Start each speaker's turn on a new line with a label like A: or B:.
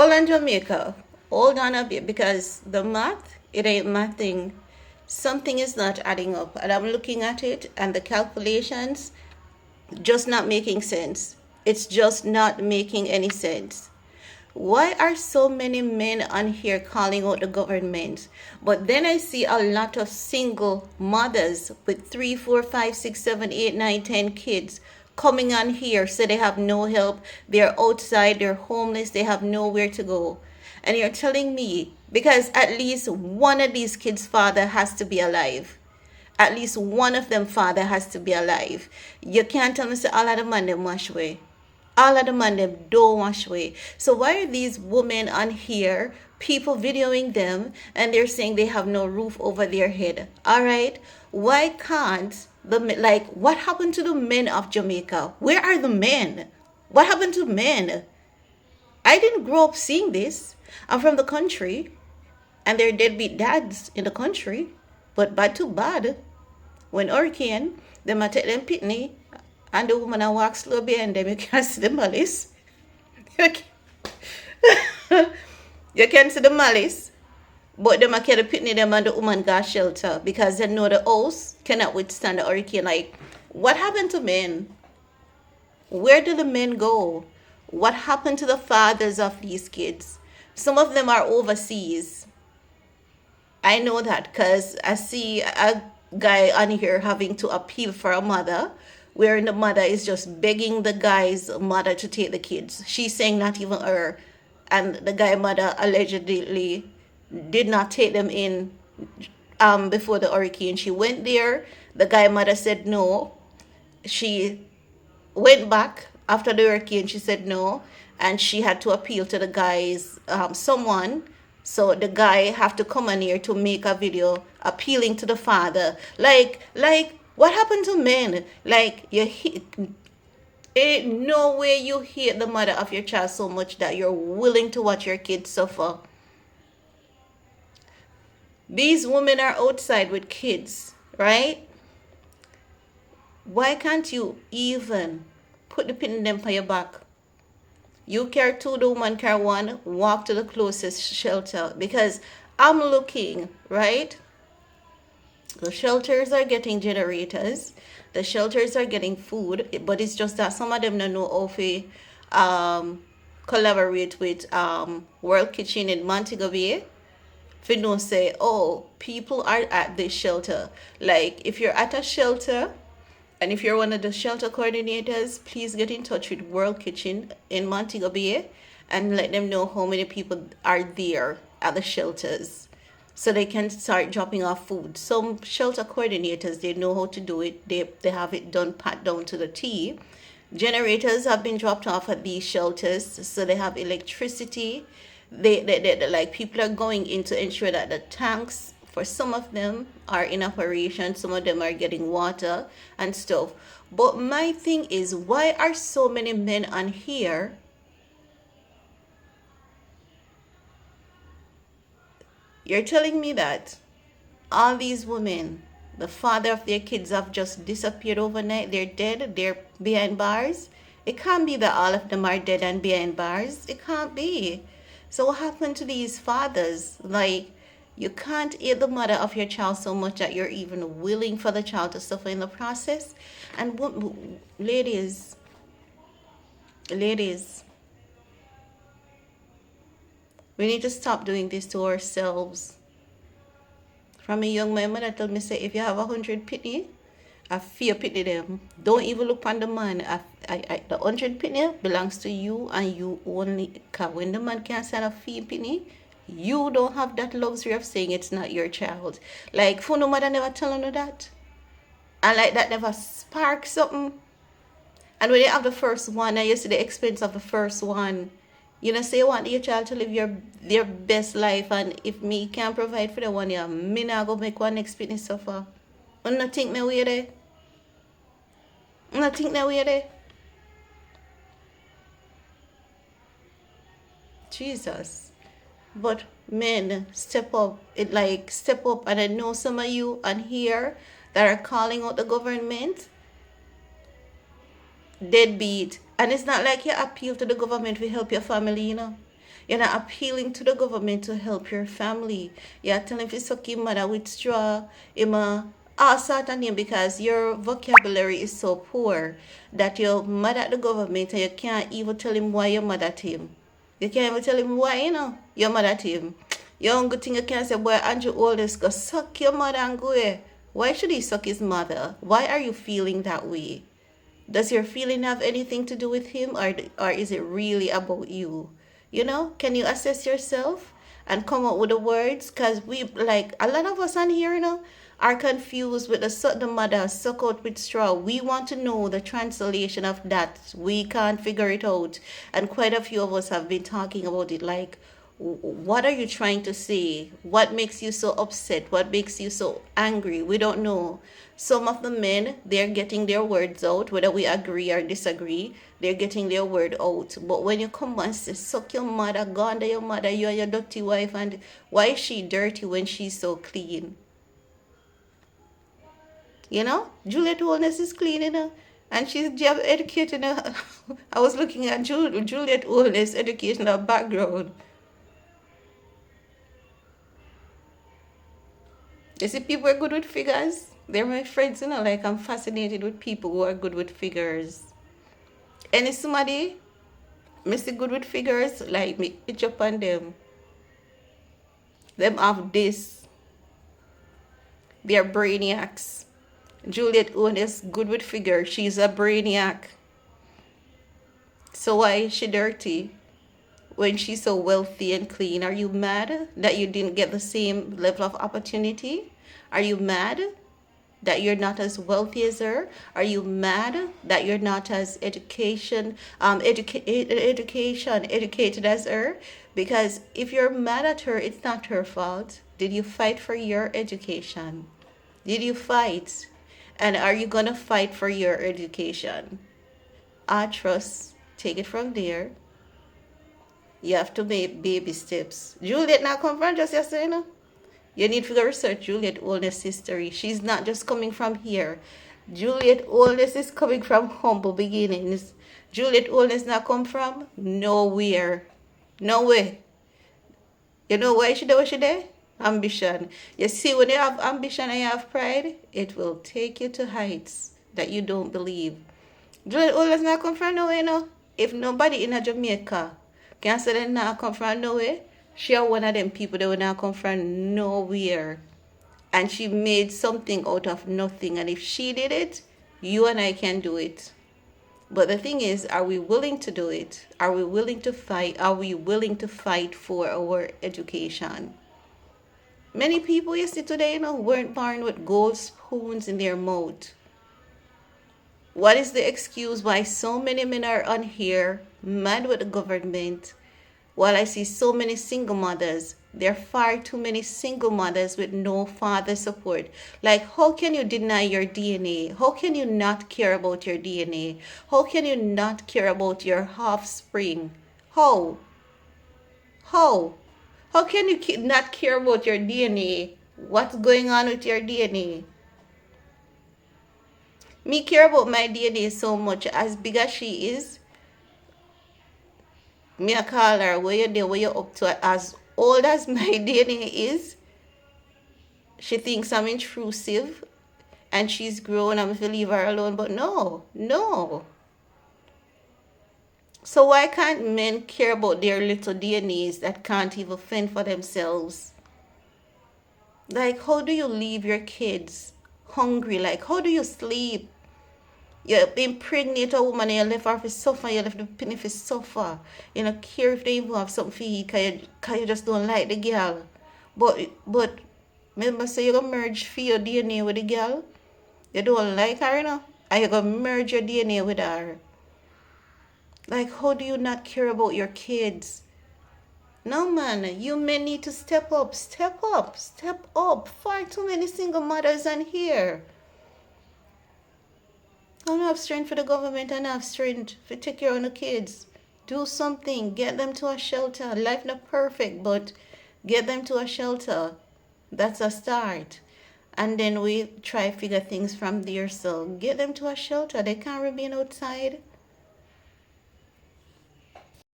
A: Hold on, Jamaica. Hold on a bit because the math, it ain't mathing. Something is not adding up. And I'm looking at it and the calculations just not making sense. It's just not making any sense. Why are so many men on here calling out the government? But then I see a lot of single mothers with 3, 4, 5, 6, 7, 8, 9, 10 kids coming on here so they have no help. They're outside, they're homeless, they have nowhere to go. And you're telling me, because at least one of these kids' father has to be alive. At least one of them father has to be alive. You can't tell me say all of the man them wash away. All of the man them don't wash away. So why are these women on here, people videoing them, and they're saying they have no roof over their head? All right, why can't like what happened to the men of Jamaica? Where are the men? What happened to men? I didn't grow up seeing this. I'm from the country, and there are deadbeat dads in the country, but bad to bad. When hurricane, they might take them pitney, and the woman a walk slow behind them. You can't see the malice. You can see the malice, but them a carry the pitney them and the woman got shelter because they know the house cannot withstand the hurricane. Like, what happened to men? Where did the men go? What happened to the fathers of these kids? Some of them are overseas. I know that because I see a guy on here having to appeal for a mother, where the mother is just begging the guy's mother to take the kids. She's saying not even her. And the guy mother allegedly did not take them in before the hurricane. She went there. The guy mother said no. She went back after the hurricane. She said no. And she had to appeal to the guy's someone. So the guy have to come on here to make a video appealing to the father. Like, what happened to men? Like, ain't no way you hate the mother of your child so much that you're willing to watch your kids suffer. These women are outside with kids, right? Why can't you even put the pin in them for your back? You carry two, the woman carry one, walk to the closest shelter. Because I'm looking, right? The shelters are getting generators. The shelters are getting food. But it's just that some of them don't know how to collaborate with World Kitchen in Montego Bay. If you don't say, oh, people are at this shelter. Like, if you're at a shelter, and if you're one of the shelter coordinators, please get in touch with World Kitchen in Montego Bay and let them know how many people are there at the shelters so they can start dropping off food. Some shelter coordinators, they know how to do it. They have it done, pat down to the T. Generators have been dropped off at these shelters, so they have electricity. They like people are going in to ensure that the tanks for some of them are in operation, some of them are getting water and stuff. But my thing is, why are so many men on here you're telling me that all these women, the father of their kids have just disappeared overnight, they're dead, they're behind bars? It can't be that all of them are dead and behind bars. It can't be. So what happened to these fathers? Like, you can't hate the mother of your child so much that you're even willing for the child to suffer in the process. And ladies, we need to stop doing this to ourselves. From a young man, mother told me, say, if you have 100 pitney, I fear pitney them. Don't even look on the man. The 100 pitney belongs to you and you only. Because when the man can't send a fee pitney, you don't have that luxury of saying it's not your child. Like, for no mother never tell you that. And like that never spark something. And when you have the first one and you see the expense of the first one, you know, say you want your child to live their best life, and if me can't provide for the one year, me not go make one experience suffer. You not think me way there? You not think that way there? Jesus. But men, step up. Step up. And I know some of you on here that are calling out the government deadbeat. And it's not like you appeal to the government to help your family, you know. You're not appealing to the government to help your family. You're telling if you suck your mother with straw, all sort of name because your vocabulary is so poor that you're mad at the government and you can't even tell him why you're mad at him. You can't even tell him why, you're mad at him. Your own good thing you can say, boy, Andrew Oldest, go suck your mother and go away. Why should he suck his mother? Why are you feeling that way? Does your feeling have anything to do with him, or is it really about you? Can you assess yourself and come up with the words? Because we, like, a lot of us on here, are confused with the suck the mother, suck out with straw. We want to know the translation of that. We can't figure it out. And quite a few of us have been talking about it, like, what are you trying to say? What makes you so upset? What makes you so angry? We don't know. Some of the men, they're getting their words out, whether we agree or disagree, they're getting their word out. But when you come and say, suck your mother, go under your mother, you and your dirty wife, and why is she dirty when she's so clean? Juliet Holness is clean, and she's job educated. I was looking at Juliet Holness' educational background. You see, people are good with figures. They're my friends, like I'm fascinated with people who are good with figures. Any somebody, Mr. Good with figures, like me, pitch up on them. Them have this. They're brainiacs. Juliet Owen is good with figures. She's a brainiac. So why is she dirty when she's so wealthy and clean? Are you mad that you didn't get the same level of opportunity? Are you mad that you're not as wealthy as her? Are you mad that you're not as educated as her? Because if you're mad at her, it's not her fault. Did you fight for your education? Did you fight? And are you going to fight for your education? I trust. Take it from there. You have to make baby steps. Juliet not come from just yesterday, You need to go research Juliet Oldest history. She's not just coming from here. Juliet Oldest is coming from humble beginnings. Juliet Oldest not come from nowhere. Nowhere. You know why she do what she did? Ambition. You see, when you have ambition and you have pride, it will take you to heights that you don't believe. Juliet Oldest not come from nowhere, If nobody in a Jamaica can say they not come from nowhere, she are one of them people that will not come from nowhere. And she made something out of nothing. And if she did it, you and I can do it. But the thing is, are we willing to do it? Are we willing to fight? Are we willing to fight for our education? Many people you see today, weren't born with gold spoons in their mouth. What is the excuse why so many men are on here mad with the government? While I see so many single mothers, there are far too many single mothers with no father support. Like, how can you deny your DNA? How can you not care about your DNA? How can you not care about your offspring? How? How? How can you not care about your DNA? What's going on with your DNA? Me care about my DNA so much. As big as she is, me I call her, where you there, where you up to? As old as my DNA is, she thinks I'm intrusive and she's grown, I'm going to leave her alone. But no. So why can't men care about their little DNAs that can't even fend for themselves? Like, how do you leave your kids hungry? Like, how do you sleep? You impregnate a woman and you left her to suffer, you left the penny to suffer. You don't care if they even have something to eat because you just don't like the girl. But remember, say you're going to merge for your DNA with the girl. You don't like her, and you're going to merge your DNA with her. Like, how do you not care about your kids? No, man, you men need to step up. Step up. Far too many single mothers on here. I don't have strength for the government, and I have strength to take care of the kids. Do something. Get them to a shelter. Life not perfect, but get them to a shelter. That's a start. And then we try figure things from there. So get them to a shelter. They can't remain outside.